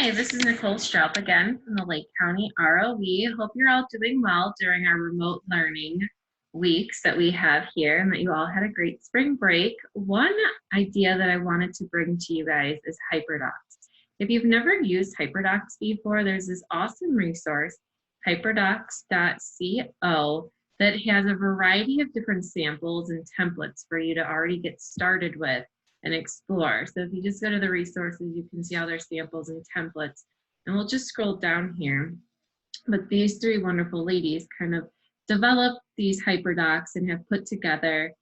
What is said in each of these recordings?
Hi, this is Nicole Straup again from the Lake County ROE. Hope you're all doing well during our remote learning weeks that we have here and that you all had a great spring break. One idea that I wanted to bring to you guys is Hyperdocs. If you've never used Hyperdocs before, there's this awesome resource, hyperdocs.co, that has a variety of different samples and templates for you to already get started with and explore. So if you just go to the resources, you can see all their samples and templates. And we'll just scroll down here. But these three wonderful ladies kind of developed these Hyperdocs and have put together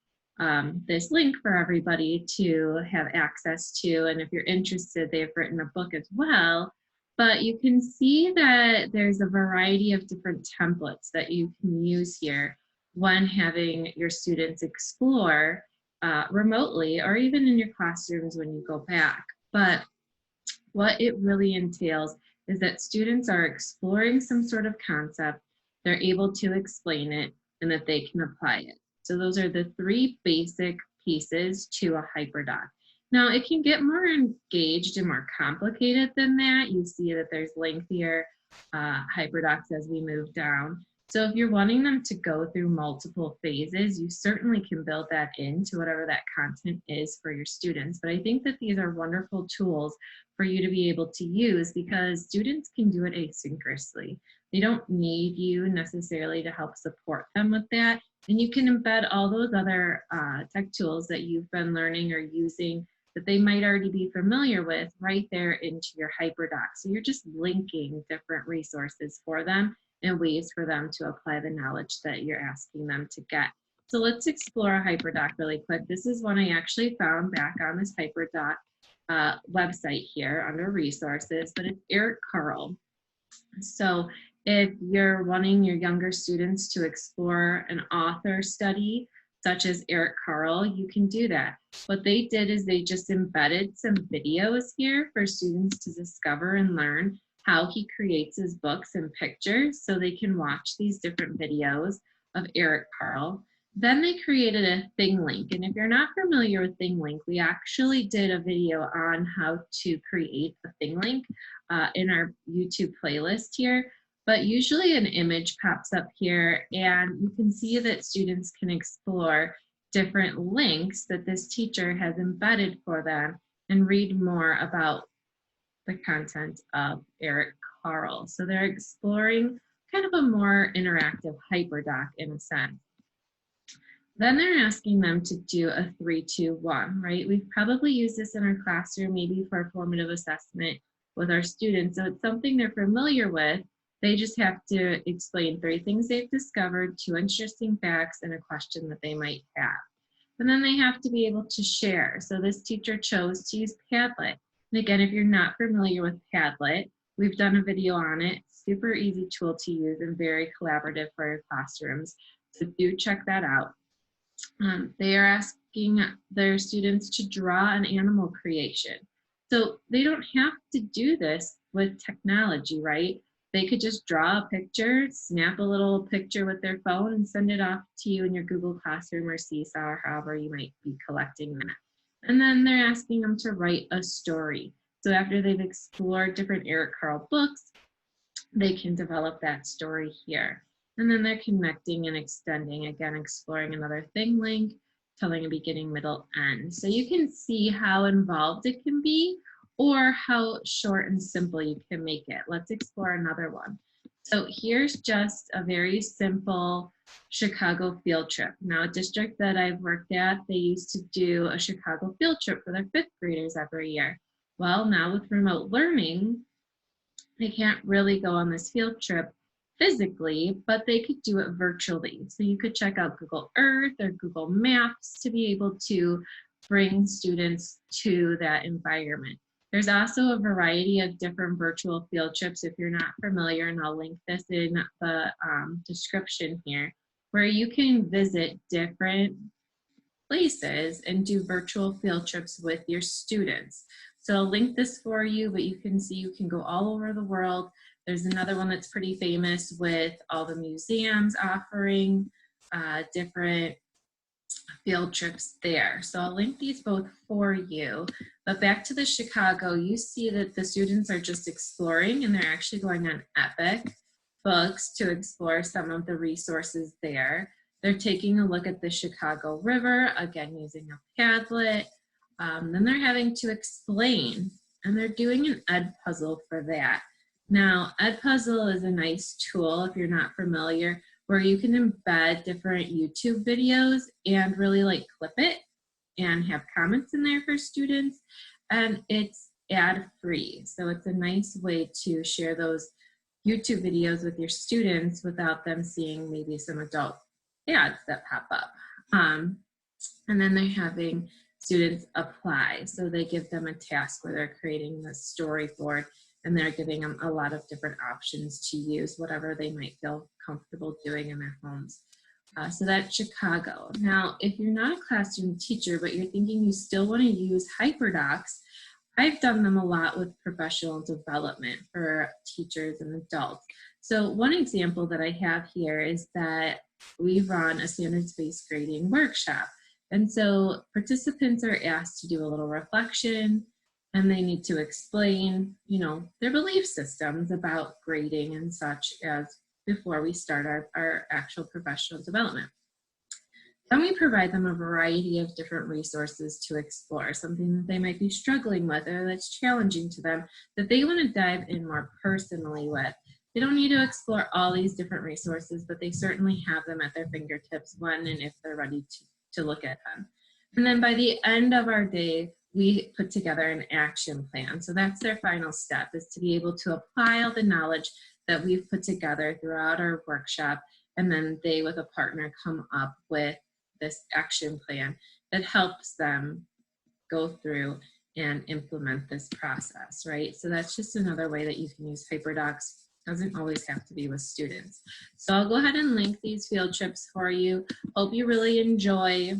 this link for everybody to have access to. And if you're interested, they've written a book as well. But you can see that there's a variety of different templates that you can use here when having your students explore remotely or even in your classrooms when you go back. But what it really entails is that students are exploring some sort of concept, they're able to explain it, and that they can apply it. So those are the three basic pieces to a Hyperdoc. Now it can get more engaged and more complicated than that. You see that there's lengthier Hyperdocs as we move down. So if you're wanting them to go through multiple phases, you certainly can build that into whatever that content is for your students. But I think that these are wonderful tools for you to be able to use because students can do it asynchronously. They don't need you necessarily to help support them with that. And you can embed all those other tech tools that you've been learning or using that they might already be familiar with right there into your Hyperdoc. So you're just linking different resources for them and ways for them to apply the knowledge that you're asking them to get. So let's explore a Hyperdoc really quick. This is one I actually found back on this Hyperdoc website here under resources, but it's Eric Carle. So if you're wanting your younger students to explore an author study, such as Eric Carle, you can do that. What they did is they just embedded some videos here for students to discover and learn how he creates his books and pictures so they can watch these different videos of Eric Carle. Then they created a thing link. And if you're not familiar with thing link, we actually did a video on how to create a thing link in our YouTube playlist here. But usually an image pops up here and you can see that students can explore different links that this teacher has embedded for them and read more about the content of Eric Carle. So they're exploring kind of a more interactive Hyperdoc in a sense. Then they're asking them to do a 3-2-1, right? We've probably used this in our classroom, maybe for a formative assessment with our students. So it's something they're familiar with. They just have to explain 3 things they've discovered, 2 interesting facts, and a question that they might have. And then they have to be able to share. So this teacher chose to use Padlet. And again, if you're not familiar with Padlet, we've done a video on it. Super easy tool to use and very collaborative for your classrooms. So do check that out. They are asking their students to draw an animal creation. So they don't have to do this with technology, right? They could just draw a picture, snap a little picture with their phone and send it off to you in your Google Classroom or Seesaw or however you might be collecting that. And then they're asking them to write a story. So after they've explored different Eric Carle books, they can develop that story here. And then they're connecting and extending, again, exploring another thing link, telling a beginning, middle, end. So you can see how involved it can be or how short and simple you can make it. Let's explore another one. So here's just a very simple Chicago field trip. Now, a district that I've worked at, they used to do a Chicago field trip for their 5th graders every year. Well, now with remote learning, they can't really go on this field trip physically, but they could do it virtually. So you could check out Google Earth or Google Maps to be able to bring students to that environment. There's also a variety of different virtual field trips if you're not familiar, and I'll link this in the description here, where you can visit different places and do virtual field trips with your students. So I'll link this for you, but you can see you can go all over the world. There's another one that's pretty famous with all the museums offering different field trips there. So I'll link these both for you. But back to the Chicago, you see that the students are just exploring and they're actually going on Epic Books to explore some of the resources there. They're taking a look at the Chicago River, again, using a Padlet. Then they're having to explain, and they're doing an Ed puzzle for that. Now, Ed puzzle is a nice tool if you're not familiar, where you can embed different YouTube videos and really like clip it and have comments in there for students. And it's ad free. So it's a nice way to share those YouTube videos with your students without them seeing maybe some adult ads that pop up. And then they're having students apply. So they give them a task where they're creating the storyboard, and they're giving them a lot of different options to use whatever they might feel comfortable doing in their homes. So that's Chicago. Now, if you're not a classroom teacher, but you're thinking you still want to use Hyperdocs, I've done them a lot with professional development for teachers and adults. So one example that I have here is that we run a standards-based grading workshop. And so participants are asked to do a little reflection, and they need to explain, their belief systems about grading and such as before we start our actual professional development. Then we provide them a variety of different resources to explore, something that they might be struggling with or that's challenging to them that they want to dive in more personally with. They don't need to explore all these different resources, but they certainly have them at their fingertips when and if they're ready to look at them. And then by the end of our day, we put together an action plan. So that's their final step, is to be able to apply all the knowledge that we've put together throughout our workshop. And then they, with a partner, come up with this action plan that helps them go through and implement this process, right? So that's just another way that you can use Hyperdocs. Doesn't always have to be with students. So I'll go ahead and link these field trips for you. Hope you really enjoy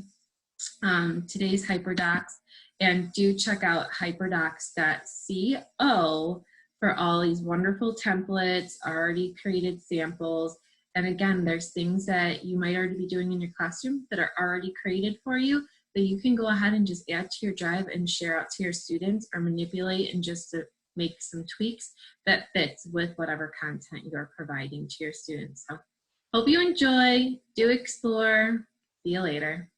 today's Hyperdocs, and do check out hyperdocs.co for all these wonderful templates, already created samples. And again, there's things that you might already be doing in your classroom that are already created for you that you can go ahead and just add to your drive and share out to your students, or manipulate and just to make some tweaks that fits with whatever content you're providing to your students. So hope you enjoy, do explore. See you later.